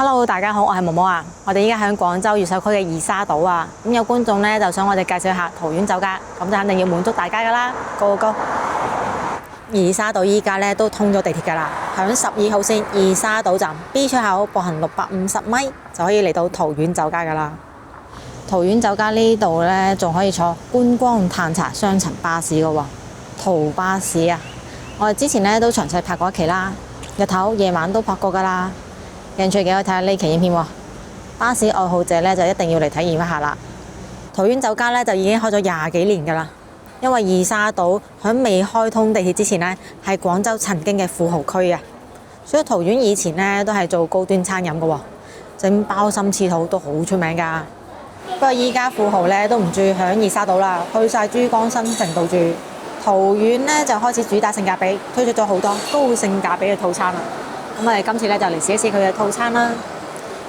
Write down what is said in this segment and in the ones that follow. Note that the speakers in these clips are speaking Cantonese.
Hello，大家好，我係毛毛啊。我哋依家喺廣州越秀區嘅二沙島啊。咁有觀眾咧就想我哋介紹下桃園酒家，咁就肯定要滿足大家噶啦。Go go！二沙島依家咧都通咗地鐵噶啦，響12號線二沙島站 B 出口步行650米就可以嚟到桃園酒家噶啦。桃園酒家呢度咧仲可以坐觀光歎茶雙層巴士噶喎，桃巴士啊！我哋之前咧都詳細拍過一期啦，日頭夜晚都拍過噶啦。有興趣嘅可以睇下呢期影片喎。巴士愛好者咧就一定要嚟體驗一下啦。桃園酒家咧就已經開咗20幾年噶啦，因為二沙島喺未開通地鐵之前呢，係廣州曾經嘅富豪區啊，所以桃園以前呢都係做高端餐飲噶喎，整鮑參翅肚都好出名噶。不過依家富豪咧都唔住響二沙島啦，去晒珠江新城度住。桃園呢就開始主打性價比，推出咗好多高性價比嘅套餐啦。咁我哋今次咧就嚟試一試佢嘅套餐啦。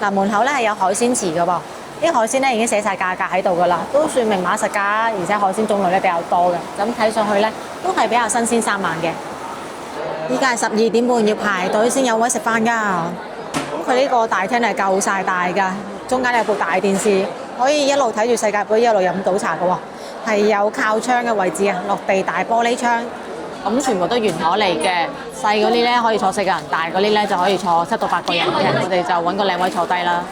嗱，門口咧係有海鮮池嘅噃，啲海鮮咧已經寫晒價格喺度噶啦，都算明碼實價，而且海鮮種類咧比較多嘅，咁睇上去咧都係比較新鮮生猛嘅。依家係12點半，要排隊先有位食飯噶。咁佢呢個大廳係夠晒大噶，中間有部大電視，可以一路睇住世界盃一路飲早茶嘅喎，係有靠窗嘅位置啊，落地大玻璃窗。咁全部都圓台嚟嘅，細嗰啲咧可以坐4個人，大嗰啲咧就可以坐7到8個人嘅。我哋就揾個靚位坐低啦。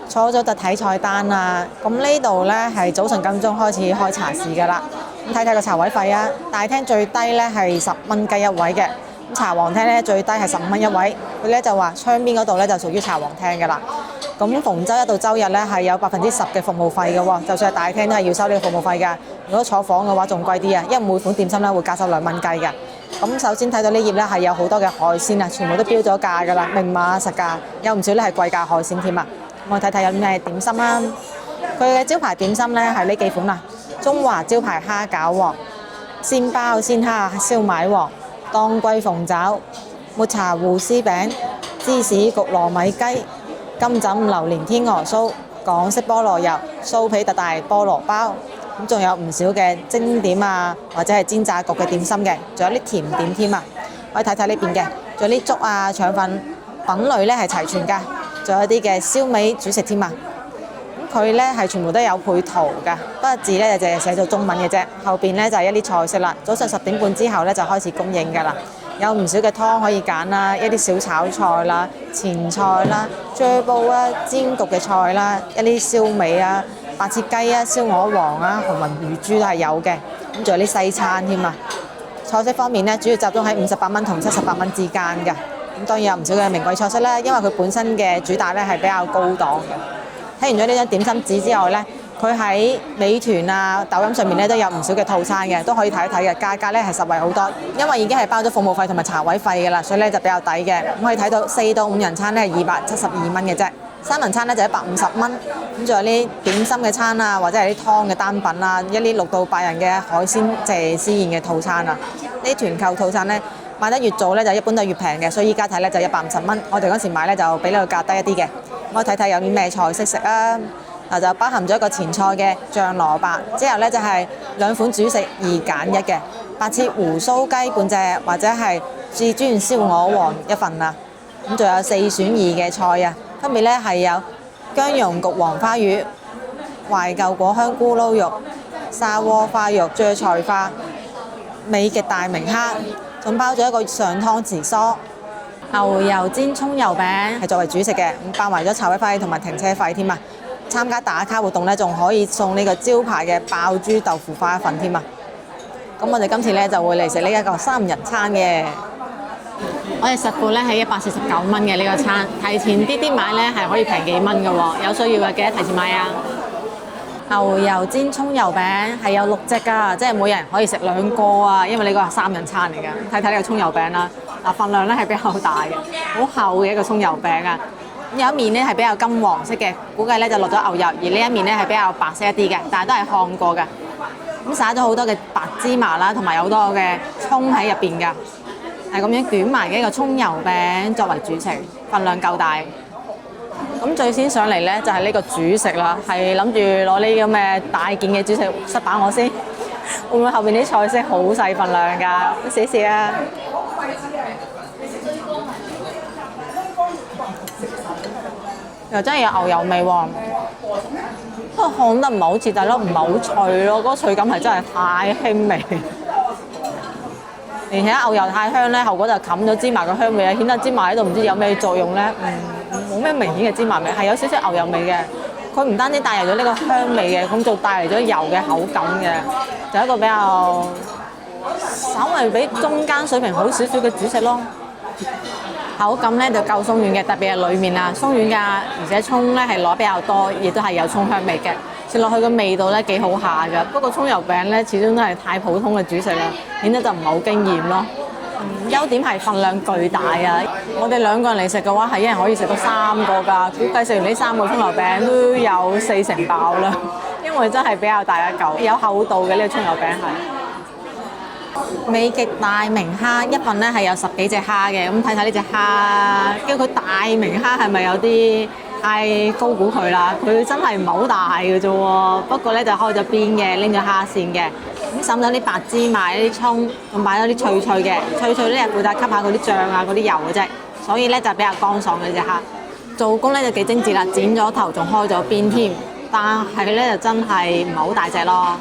坐咗就睇菜單啦。咁呢度咧係早晨9點鐘開始開茶市㗎啦。咁睇睇個茶位費啊，大廳最低咧係10蚊雞一位嘅。咁茶皇廳咧最低係15蚊一位。佢咧就話窗邊嗰度咧就屬於茶皇廳㗎啦。咁逢周一到周日咧係有10%嘅服務費嘅喎，就算係大廳都係要收呢個服務費㗎。如果坐房嘅話仲貴啲啊，因為每款點心咧會加收2蚊雞嘅。咁首先睇到呢頁咧係有好多嘅海鮮啊，全部都標咗價㗎啦，明碼實價，有唔少咧係貴價海鮮添啊。我睇睇有咩點心啦。佢嘅招牌點心咧係呢幾款啦：中華招牌蝦餃王、鮮包鮮蝦燒賣王、當歸鳳爪、抹茶芋絲餅、芝士焗糯米雞、金枕榴蓮天鵝酥、港式菠蘿油、酥皮特大菠蘿包。咁仲有唔少嘅蒸點啊，或者係煎炸焗嘅點心嘅，仲有啲甜點添啊。可以睇睇呢邊嘅，仲有啲粥啊、腸粉品類咧係齊全㗎，仲有啲嘅燒味主食添啊。咁佢咧係全部都有配圖㗎，不過字咧就淨係寫咗中文嘅啫。後邊咧就係一啲菜式啦。早上10點半之後咧就開始供應㗎啦，有唔少嘅湯可以揀啦，一啲小炒菜啦、前菜啦、醬煲啊、煎焗嘅菜啦，一啲燒味啊、白切雞啊、燒鵝王啊、紅雲乳豬都係有嘅。咁仲有啲西餐添啊。菜式方面咧，主要集中喺58蚊同78蚊之間㗎。咁當然有唔少嘅名貴菜式啦，因為佢本身嘅主打咧係比較高檔嘅。睇完咗呢張點心紙之後咧，佢喺美團啊、抖音上面咧都有唔少嘅套餐嘅，都可以睇一睇嘅。價格咧係實惠好多，因為已經係包咗服務費同埋茶位費㗎啦，所以咧就比較抵嘅。咁可以睇到4到5人餐咧係272蚊嘅啫，三人餐咧就150蚊。咁仲有啲點心嘅餐啊，或者係啲湯嘅單品啊，一啲6到8人嘅海鮮謝師宴嘅套餐啊。呢團購套餐咧買得越早咧就一般都係越平嘅，所以依家睇咧就150蚊。我哋嗰時買咧就比呢個價低一啲嘅。我睇睇有啲咩菜式食啊。嗱，就包含咗一個前菜嘅醬蘿蔔，之後咧就係2款主食2揀1嘅白切胡鬚雞半隻，或者係至尊燒鵝王一份啊。咁仲有4選2嘅菜啊，分別咧係有薑蓉焗黃花魚、懷舊果香菇撈肉、沙鍋花肉醬菜花、美極大明蝦，仲包咗一個上湯匙酥。牛油煎葱油餅係作為主食嘅，咁包埋咗茶位費同埋停車費添啊！參加打卡活動咧，仲可以送呢個招牌嘅爆珠豆腐花一份添啊！咁我哋今次咧就會嚟食呢一個3人餐嘅。我哋實付咧係149蚊嘅呢個餐，提前啲買咧係可以平幾蚊嘅喎，有需要嘅記得提前買啊！牛油煎葱油餅係有6隻㗎，即係每人可以食2個啊，因為呢個係3人餐嚟㗎。睇睇呢個葱油餅啦，嗱份量咧係比較大嘅，好厚嘅一個葱油餅啊！有一面咧係比較金黃色嘅，估計咧就落咗牛油，而呢一面咧係比較白色一啲嘅，但係都係烘過嘅。咁灑咗好多嘅白芝麻啦，同埋有好多嘅葱喺入邊㗎，係咁樣捲埋嘅一個葱油餅作為主食，份量夠大。咁最先上嚟咧就係呢個主食啦，係諗住攞呢咁嘅大件嘅主食塞飽我先，會唔會後邊啲菜式好細份量㗎？試一試啊！又真係有牛油味喎。不過烘得唔係好徹底咯，唔係好脆咯，嗰個脆感係真係太輕微。而且牛油太香咧，後果就冚咗芝麻嘅香味啊，顯得芝麻喺度唔知有咩作用咧。冇咩明顯嘅芝麻味，係有少少牛油味嘅。佢唔單止帶嚟咗呢個香味嘅，咁就帶嚟咗油嘅口感嘅，就一個比較稍微比中間水平好少少嘅主食咯。口感咧就夠鬆軟嘅，特別係裡面啊鬆軟㗎，而且葱咧係攞比較多，亦都係有葱香味嘅。食落去嘅味道咧幾好下㗎，不過葱油餅咧始終都係太普通嘅主食啦，顯得就唔係好驚豔咯。優點係份量巨大啊！我哋兩個人嚟食嘅話，係一人可以食到3個㗎，估計食完呢3個葱油餅都有4成飽啦，因為真係比較大一嚿，有厚度嘅呢個葱油餅係。美極大明蝦一份咧係有10幾隻蝦嘅，咁睇睇呢隻蝦，叫佢大明蝦係咪有啲太高估佢啦？佢真係唔係好大嘅啫喎，不過咧就開咗邊嘅，拎咗蝦線嘅。咁滲咗啲白芝麻、啲葱，仲擺咗啲脆脆嘅，脆脆咧係負責吸下嗰啲醬啊、嗰啲油嘅啫，所以咧就比較乾爽嘅隻蝦。做工咧就幾精緻啦，剪咗頭仲開咗邊添，但係咧就真係唔係好大隻咯。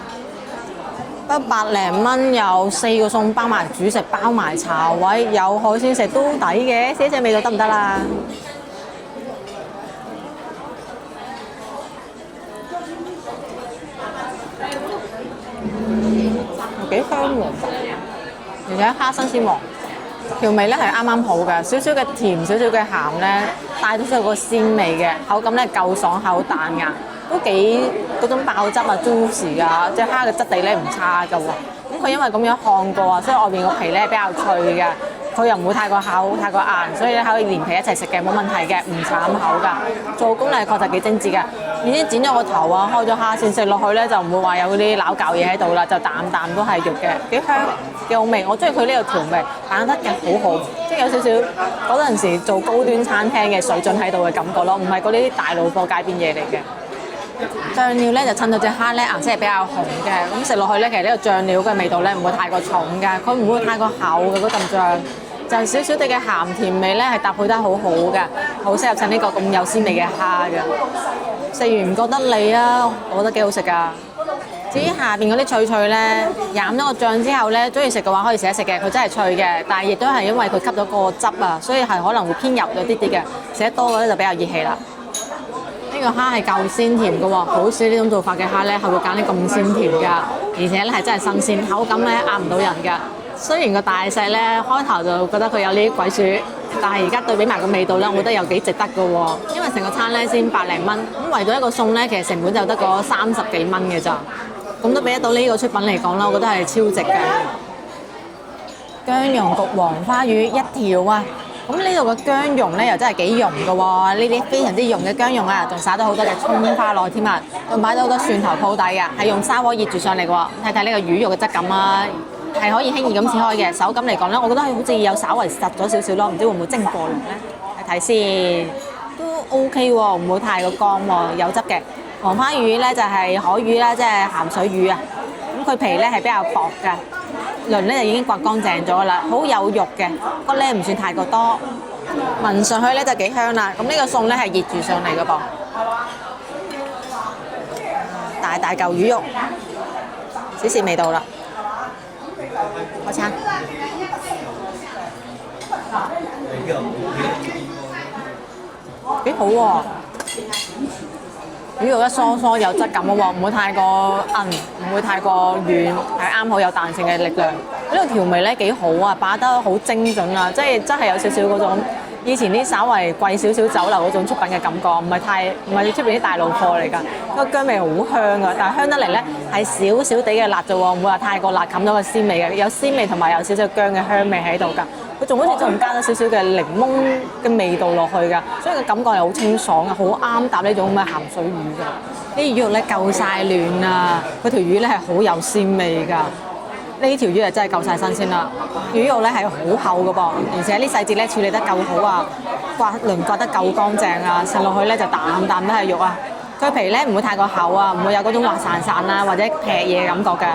得百零蚊有4個餸，包埋主食，包埋茶位，有海鮮食都抵嘅，試一試味道得唔得啦？幾香喎，而且蝦新鮮喎，調味咧係啱啱好嘅，少少嘅甜，少少嘅鹹咧，帶到出個鮮味嘅，口感咧夠爽口彈牙，都幾嗰種爆汁啊 juicy 啊，隻蝦嘅質地咧唔差㗎喎。咁佢因為咁樣烘過啊，所以外邊個皮咧比較脆嘅，佢又唔會太過厚、太過硬，所以咧可以連皮一齊食嘅，冇問題嘅，唔慘口㗎。做工咧確實幾精緻嘅，已經剪咗個頭啊，開咗蝦線，食落去咧就唔會話有嗰啲撈教嘢喺度啦，就啖啖都係肉嘅，幾香幾好味。我中意佢呢個調味擺得嘅好好，即係有少少嗰陣時做高端餐廳嘅水準喺度嘅感覺咯，唔係嗰啲大路貨街邊嘢嚟嘅。醬料咧就襯到隻蝦咧顏色係比較紅嘅，咁食落去咧其實呢個醬料嘅味道咧唔會太過重嘅，佢唔會太過厚嘅嗰陣醬，就少少啲嘅鹹甜味咧係搭配得好好嘅，好適合襯呢個咁有鮮味嘅蝦嘅。食完唔覺得膩啊，我覺得幾好食㗎。至於下邊嗰啲脆脆咧，飲咗個醬之後咧，中意食嘅話可以食一食嘅，佢真係脆嘅，但係亦都係因為佢吸咗個汁啊，所以係可能會偏油咗啲啲嘅，食得多嘅咧就比較熱氣啦。呢個蝦係夠鮮甜嘅喎，好少呢種做法嘅蝦咧係會揀啲咁鮮甜㗎，而且咧係真係新鮮，口感咧壓唔到人㗎。雖然個大細咧開頭就覺得佢有呢啲鬼鼠，但係而家對比埋個味道咧，我覺得又幾值得嘅喎。因為成個餐咧先百零蚊，咁為咗一個餸咧，其實成本就得個30幾蚊嘅咋，咁都俾得到呢個出品嚟講啦，我覺得係超值嘅。薑蓉焗黃花魚一條啊！咁呢度嘅薑蓉咧又真係幾蓉嘅喎，呢啲非常之蓉嘅薑蓉啊，仲灑咗好多嘅葱花落添啊，仲擺咗好多蒜頭鋪底嘅，係用砂鍋熱住上嚟嘅喎。睇睇呢個魚肉嘅質感啊，係可以輕易咁切開嘅。手感嚟講咧，我覺得佢好似有稍為實咗少少咯，唔知會唔會蒸過籠咧？睇睇先，都 OK 喎，唔會太過乾喎，有汁嘅。黃花魚咧就係海魚啦，即係鹹水魚啊。咁佢皮咧係比較薄嘅。鱗咧就已經刮乾淨咗啦，好有肉嘅，骨咧唔算太過多，聞上去咧就幾香啦。咁呢個餸咧係熱住上嚟嘅噃，大大嚿魚肉，試試味道啦，開餐，幾好喎。魚肉一疏疏有質感嘅喎，唔會太過韌，唔會太過軟，係啱好有彈性嘅力量。呢個調味咧幾好啊，擺得好精準啊，即係真係有少少嗰種以前啲稍為貴少少酒樓嗰種出品嘅感覺，唔係出邊啲大路貨嚟㗎。個薑味好香㗎，但係香得嚟咧係少少地嘅辣啫喎，唔會話太過辣冚咗個鮮味嘅，有鮮味同埋有少少薑嘅香味喺度㗎。佢仲好似仲加咗少少嘅檸檬嘅味道落去㗎，所以個感覺係好清爽啊，好啱搭呢種咁嘅鹹水魚㗎。啲魚肉咧夠晒嫩啊，嗰條魚咧係好有鮮味㗎。呢條魚係真係夠晒新鮮啦，魚肉咧係好厚㗎噃，而且啲細節咧處理得夠好啊，刮得夠乾淨啊，食落去咧就啖啖都係肉啊。佢皮咧唔會太過厚啊，唔會有嗰種滑潺潺啊或者劈嘢嘅感覺㗎，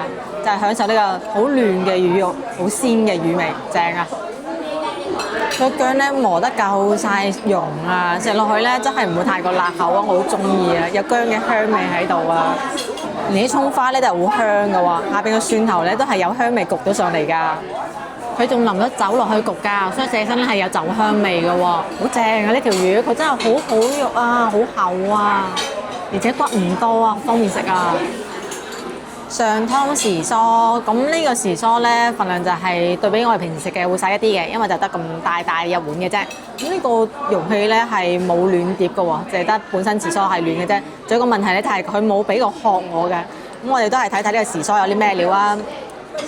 就係享受呢個好嫩嘅魚肉，好鮮嘅魚味，正啊！個薑咧磨得夠晒蓉啊，食落去咧真係唔會太過辣口啊，我好中意啊，有薑嘅香味喺度啊，連啲葱花咧都係好香嘅喎，下邊個蒜頭咧都係有香味焗咗上嚟㗎，佢仲淋咗酒落去焗㗎，所以成身咧係有酒香味嘅喎，好正啊！呢條魚佢真係好肉啊，好厚啊，而且骨唔多啊，方便食啊！上湯時蔬，咁呢個時蔬咧份量就係對比我哋平時食嘅會細一啲嘅，因為就得咁大一碗嘅啫。咁呢個容器咧係冇暖碟嘅喎，淨係得本身時蔬係暖嘅啫。仲有個問題咧，就係佢冇俾個殼我嘅。咁我哋都係睇睇呢個時蔬有啲咩料啊。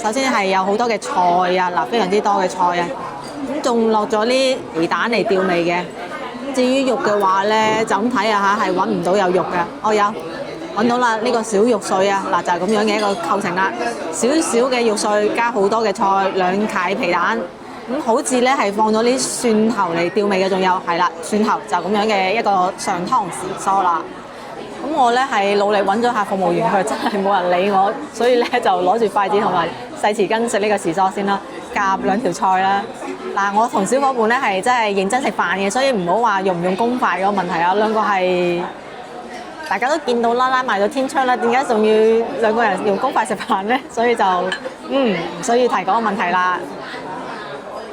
首先係有好多嘅菜啊，嗱非常之多嘅菜啊。咁仲落咗啲皮蛋嚟調味嘅。至於肉嘅話咧，就咁睇下係揾唔到有肉嘅。哦有。揾到啦！呢個小肉碎啊，嗱就係咁樣嘅一個構成啦。少少嘅肉碎加好多嘅菜，兩塊皮蛋，咁好似咧係放咗啲蒜頭嚟調味嘅，仲有係啦，蒜頭就咁樣嘅一個上湯時蔬啦。咁我咧係努力揾咗下服務員，佢真係冇人理我，所以咧就攞住筷子同埋細匙羹食呢個時蔬先啦，夾兩條菜啦。嗱，我同小伙伴咧係真係認真食飯嘅，所以唔好話用唔用公筷嗰個問題啊，兩個係。大家都見到啦，拉埋咗天窗啦，點解仲要兩個人用公筷食飯呢？所以就唔需要提嗰個問題啦。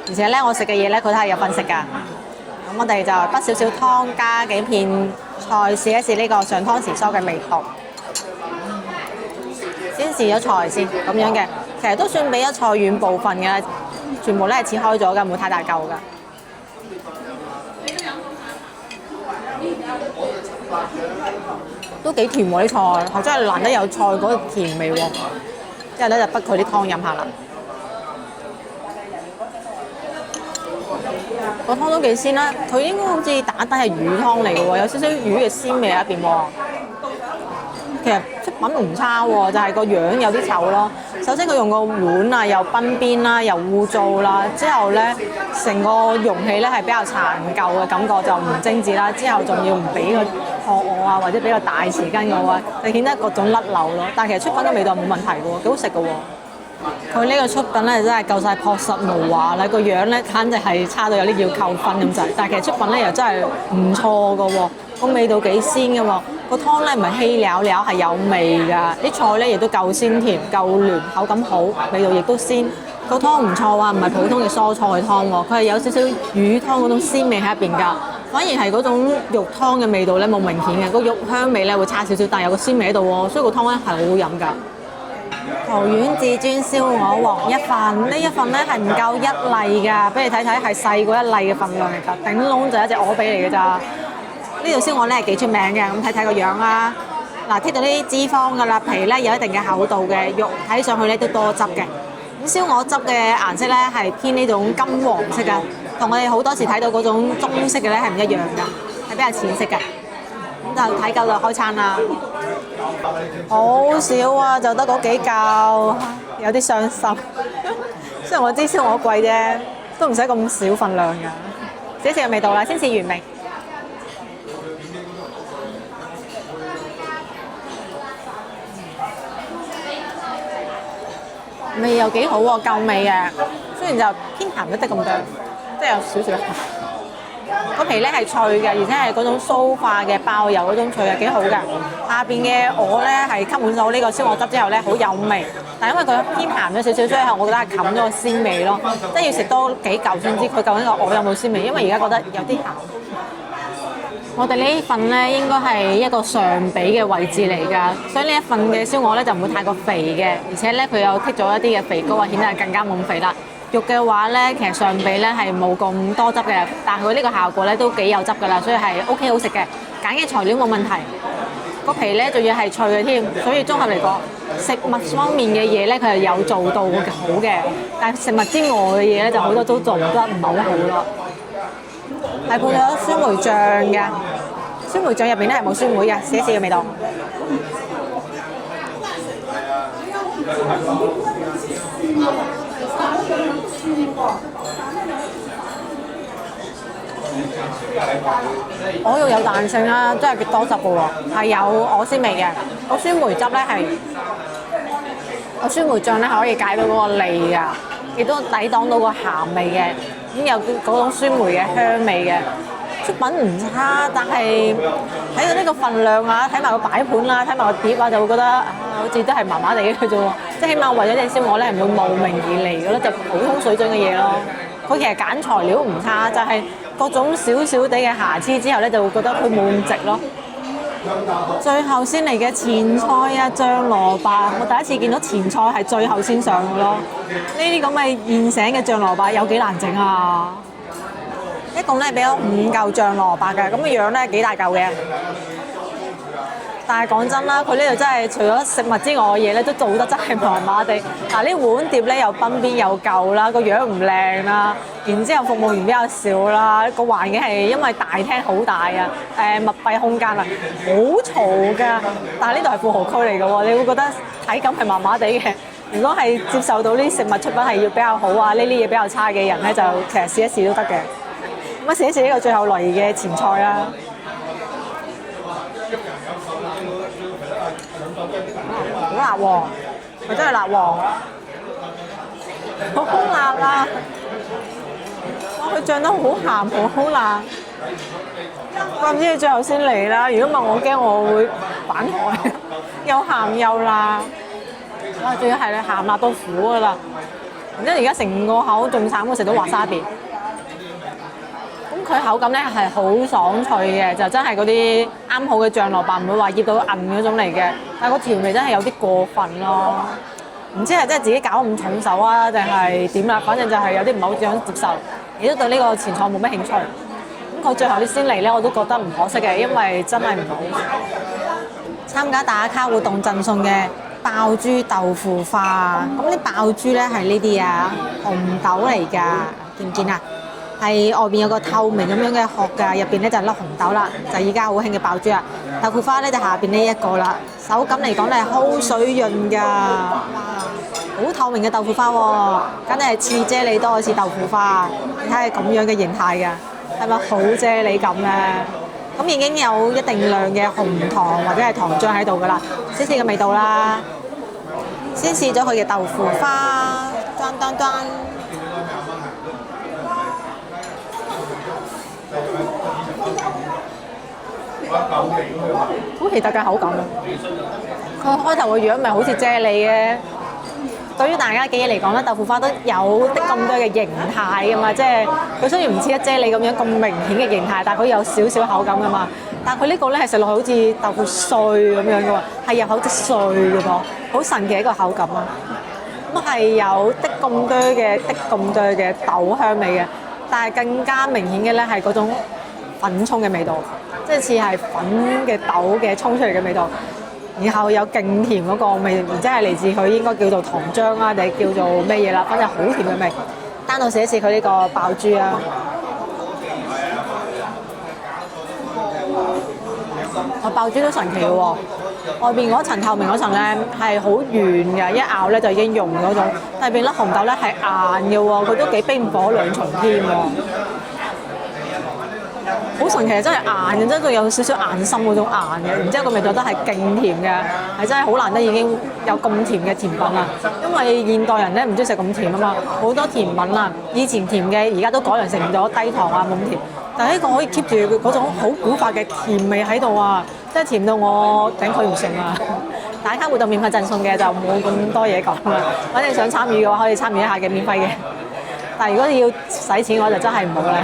而且咧，我食嘅嘢咧，佢都係有份食㗎。咁我哋就得少少湯，加幾片菜，試一試呢個上湯時蔬嘅味道。先試咗菜先，咁樣嘅，其實都算俾咗菜遠部分嘅啦，全部咧係切開咗㗎，唔會太大嚿㗎。都幾甜喎啲菜，係真係難得有菜嗰個甜味喎。之後咧就滗佢啲湯飲下啦。個湯都幾鮮啦，佢應該好似打底係魚湯嚟嘅喎，有少少魚嘅鮮味喺入邊喎。其實出品唔差喎，就係個樣有啲醜咯。首先佢用個碗啊，又崩邊啦，又污糟啦。之後咧，成個容器咧係比較殘舊嘅感覺，就唔精緻啦。之後仲要唔俾個殼我啊，或者俾個大匙羹我啊，就顯得各種甩漏咯。但係其實出品嘅味道冇問題嘅喎，幾好食嘅喎。佢呢個出品咧真係夠晒樸實無華啦，個樣咧簡直係差到有啲要扣分咁滯。但係其實出品咧又真係唔錯嘅喎，個味道幾鮮嘅喎。個湯咧唔係稀料料，係有味㗎。啲菜咧亦都夠鮮甜、夠嫩，口感好，味道亦都鮮。個湯唔錯啊，唔係普通嘅蔬菜湯喎，佢係有少少魚湯嗰種鮮味喺入邊㗎。反而係嗰種肉湯嘅味道咧冇明顯嘅，個肉香味咧會差少少，但係有個鮮味喺度喎，所以個湯咧係好好飲㗎。桃園至尊燒鵝皇一份，呢一份咧係唔夠一例㗎，俾你睇睇係細過一例嘅份量嚟㗎，頂籠就一隻鵝髀嚟㗎咋。呢度燒鵝咧係幾出名嘅，咁睇睇個樣啦。嗱，剔到啲脂肪㗎啦，皮咧有一定嘅厚度嘅，肉睇上去咧都多汁嘅。咁燒鵝汁嘅顏色咧係偏呢種金黃色㗎，同我哋好多時睇到嗰種棕色嘅咧係唔一樣㗎，係比較淺色嘅。咁就睇夠就開餐啦。好少啊，就得嗰幾嚿，有啲傷心。雖然我知燒鵝貴啫，都唔使咁少份量㗎。試一試個味道啦，先試原味。味又幾好喎，夠味嘅。雖然就偏鹹一啲咁多，即係有少少鹹。個皮咧係脆嘅，而且係嗰種酥化嘅爆油嗰種脆係幾好嘅。下邊嘅鵝咧係吸滿咗呢個燒鵝汁之後咧，好有味。但係因為佢偏鹹咗少少，所以我覺得係冚咗個鮮味咯。即係要食多幾嚿先知佢究竟個鵝有冇鮮味，因為而家覺得有啲鹹。我哋呢份咧應該係一個上髀嘅位置嚟㗎，所以呢一份嘅燒鵝咧就唔會太過肥嘅，而且咧佢又剔咗一啲嘅肥膏啊，顯得係更加冇咁肥啦。肉嘅話咧，其實上髀咧係冇咁多汁嘅，但係佢呢個效果咧都幾有汁㗎啦，所以係 OK 好食嘅。揀嘅材料冇問題，個皮咧仲要係脆嘅添，所以綜合嚟講，食物方面嘅嘢咧佢係有做到好嘅，但係食物之外嘅嘢咧就好多都做得唔係好好咯。係配咗酸梅醬嘅，酸梅醬入邊咧係冇酸梅嘅，試一試嘅味道。鵝肉有彈性啦，真係幾多汁嘅喎，係有鵝鮮味嘅。個酸梅汁咧係，個酸梅醬咧係可以解到嗰個膩㗎，亦都抵擋到個鹹味嘅。咁有嗰種酸梅嘅香味嘅。出品唔差，但係睇到呢個份量啊，睇埋個擺盤啦，睇埋個碟啊，就會覺得好似都係麻麻地嘅啫喎。即係起碼為咗隻燒鵝咧，係唔會慕名而嚟嘅咯，就普通水準嘅嘢咯。佢其實揀材料唔差，就係各種少少啲嘅瑕疵之後咧，就會覺得佢冇咁值咯。最後先嚟嘅前菜啊，醬蘿蔔，我第一次見到前菜係最後先上嘅咯。呢啲咁嘅現成嘅醬蘿蔔有幾難整啊？一共咧俾咗5嚿醬蘿蔔嘅，咁嘅樣咧幾大嚿嘅。但係講真啦，佢呢度真係除咗食物之外嘅嘢咧，都做得真係麻麻地。嗱，呢碗碟咧又崩邊又舊啦，個樣唔靚啦，然之後服務員比較少啦，個環境係因為大廳好大啊，密閉空間啊，好嘈㗎。但係呢度係富豪區嚟嘅喎，你會覺得體感係麻麻地嘅。如果係接受到呢食物出品係要比較好啊，呢啲嘢比較差嘅人咧，就其實試一試都得嘅。咁啊，試一試呢個最後嚟嘅前菜啦。好辣喎！佢真係辣喎，好辣啊！哇，佢醬得好鹹，好辣。怪唔知佢最後先嚟啦。如果唔係，我驚我會反台。又鹹又辣，哇！仲要係鹹辣到苦噶啦。然之後而家成個口仲慘過食到華沙別。佢口感咧係好爽脆嘅，就真係嗰啲啱好嘅醬蘿蔔，唔會話醃到韌嗰種嚟嘅。但係個調味真係有啲過分咯，唔知係真係自己搞咁重手啊，定係點啦？反正就係有啲唔係好想接受，亦都對呢個前菜冇乜興趣。咁佢最後啲先嚟咧，我都覺得唔可惜嘅，因為真係唔好。參加打卡活動贈送嘅爆豬豆腐花，咁啲爆豬咧係呢啲啊紅豆嚟㗎，見唔見啊？係外邊有個透明咁樣嘅殼㗎，入邊咧就粒紅豆啦，就依家好興嘅爆豬啊！豆腐花咧就下邊呢一個啦，手感嚟講咧係好水潤㗎，哇！好透明嘅豆腐花喎，簡直係似啫喱多過似豆腐花。你睇下咁樣嘅形態㗎，係咪好啫喱咁咧？咁已經有一定量嘅紅糖或者係糖漿喺度㗎啦，試試個味道啦。先試咗佢嘅豆腐花，當當當。好奇特嘅口感啊！佢開頭個樣咪好似啫喱嘅，對於大家記憶嚟講咧，豆腐花都有啲咁多嘅形態噶嘛，即係佢雖然唔似得啫喱咁樣咁明顯嘅形態，但係佢有少少口感噶嘛。但係佢呢個咧係食落去好似豆腐碎咁樣嘅喎，係入口即碎嘅噃，好神奇一個口感啊！咁係有啲咁多嘅豆香味嘅，但係更加明顯嘅咧係嗰種粉衝嘅味道。即係似係粉嘅豆嘅衝出嚟嘅味道，然後有勁甜嗰個味，然之後係嚟自佢應該叫做糖漿啊，定係叫做咩嘢啦？反正好甜嘅味。單獨試一試佢呢個爆豬啊！個爆豬都神奇嘅喎，外邊嗰層透明嗰層咧係好軟嘅，一咬咧就已經溶嗰種，但係邊粒紅豆咧係硬嘅喎，佢都幾冰火兩重添喎。好神奇，真係硬嘅，真係有少少硬心嗰種硬嘅，然之後個味道都係勁甜嘅，係真係好難得已經有咁甜嘅甜品啦。因為現代人咧唔中意食咁甜啊嘛，好多甜品啊，以前甜嘅而家都改良成咗低糖啊冇咁甜，但係呢個可以 keep 住嗰種好古法嘅甜味喺度啊，真係甜到我頂佢唔順啊！打卡活動免費贈送嘅就冇咁多嘢講啦，反正想參與嘅話可以參與一下嘅免費嘅，但係如果要使錢嘅話就真係唔好啦。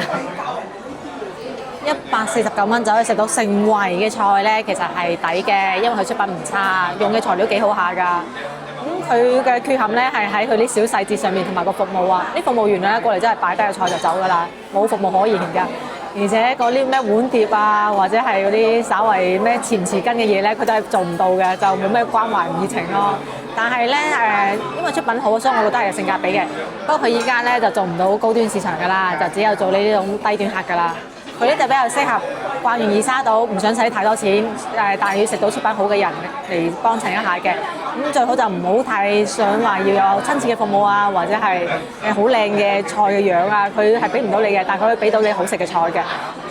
149蚊就可以食到成圍嘅菜咧，其實係抵嘅，因為佢出品唔差，用嘅材料幾好下㗎。咁佢嘅缺陷咧係喺佢啲小細節上面同埋個服務啊，啲服務員咧過嚟真係擺低個菜就走㗎啦，冇服務可言㗎。而且嗰啲咩碗碟啊，或者係嗰啲稍為咩前匙羹嘅嘢咧，佢都係做唔到嘅，就冇咩關懷熱情咯。但係咧因為出品好，所以我覺得係有性價比嘅。不過佢依家咧就做唔到高端市場㗎啦，就只有做呢種低端客㗎啦。佢呢就比較適合逛完二沙島，唔想使太多錢，但係要食到出品好嘅人嚟幫襯一下嘅。咁最好就唔好太想話要有親切嘅服務啊，或者係好靚嘅菜嘅樣啊，佢係俾唔到你嘅，但係佢可以俾到你好食嘅菜嘅。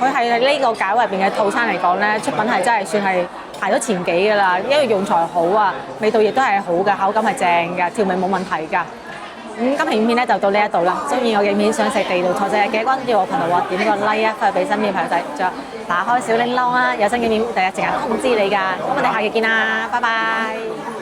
佢係呢個價位入邊嘅套餐嚟講咧，出品係真係算係排咗前幾㗎啦，因為用材好啊，味道亦都係好㗎，口感係正㗎，調味冇問題㗎。今期影片咧就到呢一度啦。中意我嘅片，想食地道菜式嘅，記得關注我頻道喎，點個 like 啊，分享俾身邊朋友仔，仲有打開小鈴鐺啊，有新嘅片第一時間通知你㗎。咁我哋下期見啦，拜拜。